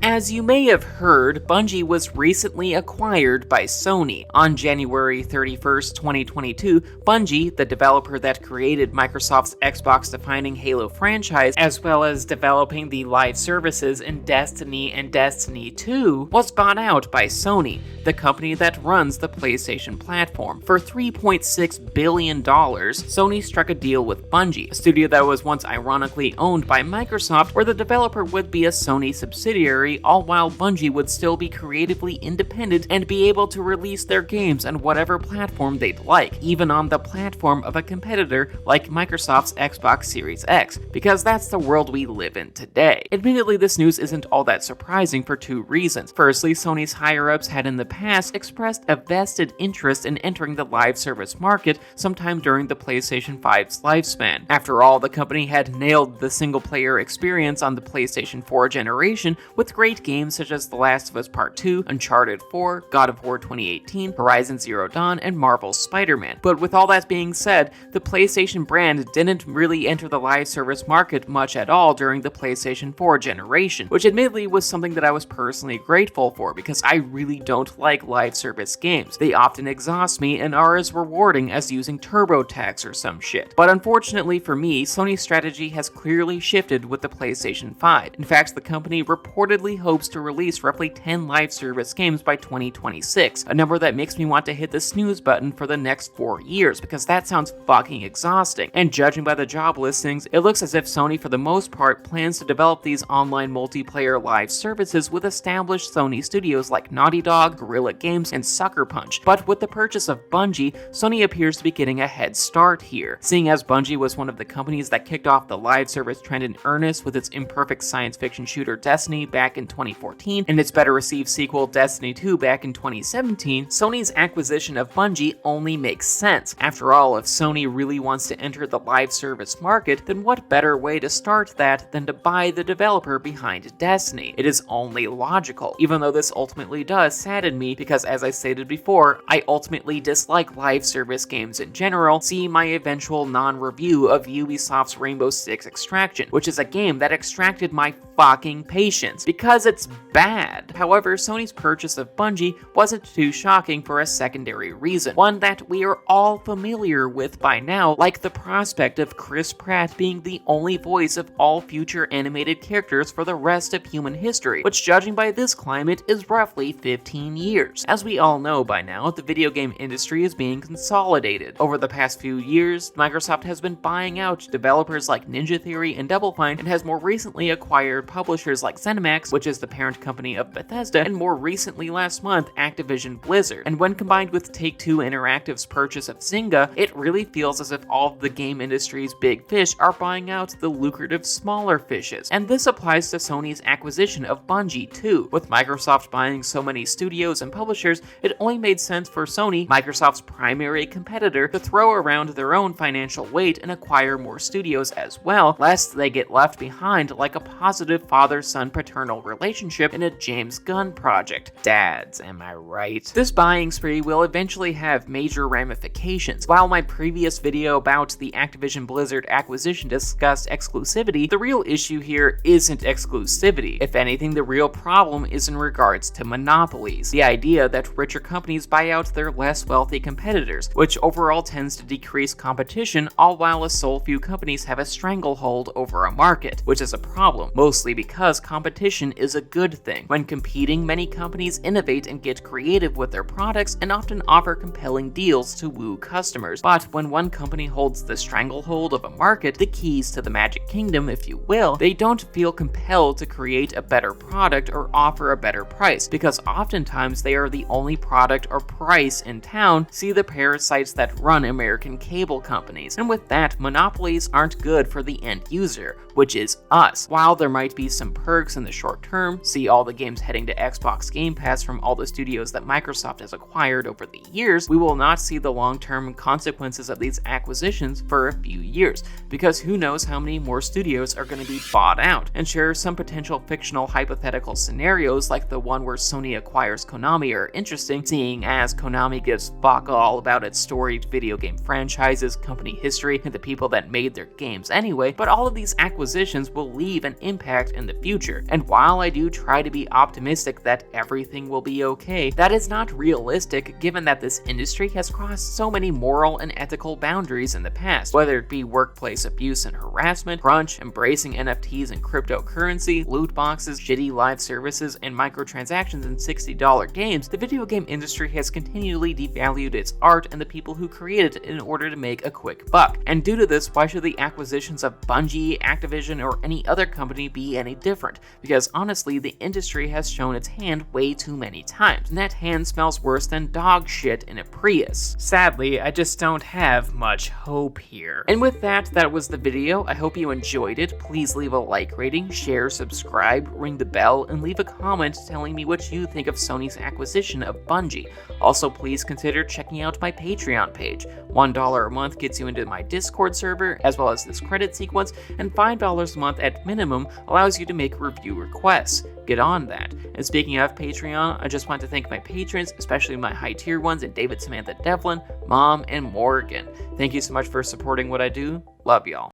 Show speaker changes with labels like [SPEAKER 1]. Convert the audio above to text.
[SPEAKER 1] As you may have heard, Bungie was recently acquired by Sony. On January 31st, 2022, Bungie, the developer that created Microsoft's Xbox-defining Halo franchise, as well as developing the live services in Destiny and Destiny 2, was bought out by Sony, the company that runs the PlayStation platform. For $3.6 billion, Sony struck a deal with Bungie, a studio that was once ironically owned by Microsoft, where the developer would be a Sony subsidiary, all while Bungie would still be creatively independent and be able to release their games on whatever platform they'd like, even on the platform of a competitor like Microsoft's Xbox Series X, because that's the world we live in today. Admittedly, this news isn't all that surprising for two reasons. Firstly, Sony's higher-ups had in the past expressed a vested interest in entering the live service market sometime during the PlayStation 5's lifespan. After all, the company had nailed the single-player experience on the PlayStation 4 generation with great games such as The Last of Us Part 2, Uncharted 4, God of War 2018, Horizon Zero Dawn, and Marvel's Spider-Man. But with all that being said, the PlayStation brand didn't really enter the live service market much at all during the PlayStation 4 generation, which admittedly was something that I was personally grateful for because I really don't like live service games. They often exhaust me and are as rewarding as using TurboTax or some shit. But unfortunately for me, Sony's strategy has clearly shifted with the PlayStation 5. In fact, the company reportedly hopes to release roughly 10 live service games by 2026, a number that makes me want to hit the snooze button for the next 4 years, because that sounds fucking exhausting. And judging by the job listings, it looks as if Sony for the most part plans to develop these online multiplayer live services with established Sony studios like Naughty Dog, Guerrilla Games, and Sucker Punch. But with the purchase of Bungie, Sony appears to be getting a head start here, seeing as Bungie was one of the companies that kicked off the live service trend in earnest with its imperfect science fiction shooter Destiny back in 2014, and its better received sequel Destiny 2 back in 2017, Sony's acquisition of Bungie only makes sense. After all, if Sony really wants to enter the live service market, then what better way to start that than to buy the developer behind Destiny? It is only logical, even though this ultimately does sadden me because, as I stated before, I ultimately dislike live service games in general. See my eventual non-review of Ubisoft's Rainbow Six Extraction, which is a game that extracted my fucking patience, because it's bad. However, Sony's purchase of Bungie wasn't too shocking for a secondary reason, one that we are all familiar with by now, like the prospect of Chris Pratt being the only voice of all future animated characters for the rest of human history, which judging by this climate is roughly 15 years. As we all know by now, the video game industry is being consolidated. Over the past few years, Microsoft has been buying out developers like Ninja Theory and Double Fine, and has more recently acquired publishers like ZeniMax, which is the parent company of Bethesda, and more recently last month, Activision Blizzard. And when combined with Take-Two Interactive's purchase of Zynga, it really feels as if all of the game industry's big fish are buying out the lucrative smaller fishes. And this applies to Sony's acquisition of Bungie too. With Microsoft buying so many studios and publishers, it only made sense for Sony, Microsoft's primary competitor, to throw around their own financial weight and acquire more studios as well, lest they get left behind like a positive father-son paternal relationship in a James Gunn project. Dads, am I right? This buying spree will eventually have major ramifications. While my previous video about the Activision Blizzard acquisition discussed exclusivity, the real issue here isn't exclusivity. If anything, the real problem is in regards to monopolies. The idea that richer companies buy out their less wealthy competitors, which overall tends to decrease competition, all while a sole few companies have a stranglehold over a market, which is a problem, mostly because competition is a good thing. When competing, many companies innovate and get creative with their products and often offer compelling deals to woo customers. But when one company holds the stranglehold of a market, the keys to the Magic Kingdom, if you will, they don't feel compelled to create a better product or offer a better price, because oftentimes they are the only product or price in town. See the parasites that run American cable companies. And with that, monopolies aren't good for the end user, which is us. While there might be some perks in the short term, see all the games heading to Xbox Game Pass from all the studios that Microsoft has acquired over the years, we will not see the long-term consequences of these acquisitions for a few years, because who knows how many more studios are going to be bought out. And sure, some potential fictional hypothetical scenarios like the one where Sony acquires Konami are interesting, seeing as Konami gives fuck all about its storied video game franchises, company history, and the people that made their games anyway, but all of these acquisitions will leave an impact in the future. And while while I do try to be optimistic that everything will be okay, that is not realistic given that this industry has crossed so many moral and ethical boundaries in the past, whether it be workplace abuse and harassment, crunch, embracing NFTs and cryptocurrency, loot boxes, shitty live services, and microtransactions in $60 games. The video game industry has continually devalued its art and the people who created it in order to make a quick buck. And due to this, why should the acquisitions of Bungie, Activision, or any other company be any different? Because honestly, the industry has shown its hand way too many times, and that hand smells worse than dog shit in a Prius. Sadly, I just don't have much hope here. And with that was the video. I hope you enjoyed it. Please leave a like rating, share, subscribe, ring the bell, and leave a comment telling me what you think of Sony's acquisition of Bungie. Also, please consider checking out my Patreon page. $1 a month gets you into my Discord server, as well as this credit sequence, and $5 a month at minimum allows you to make review requests. Get on that. And speaking of Patreon, I just want to thank my patrons, especially my high tier ones, and David, Samantha, Devlin, Mom, and Morgan. Thank you so much for supporting what I do. Love y'all.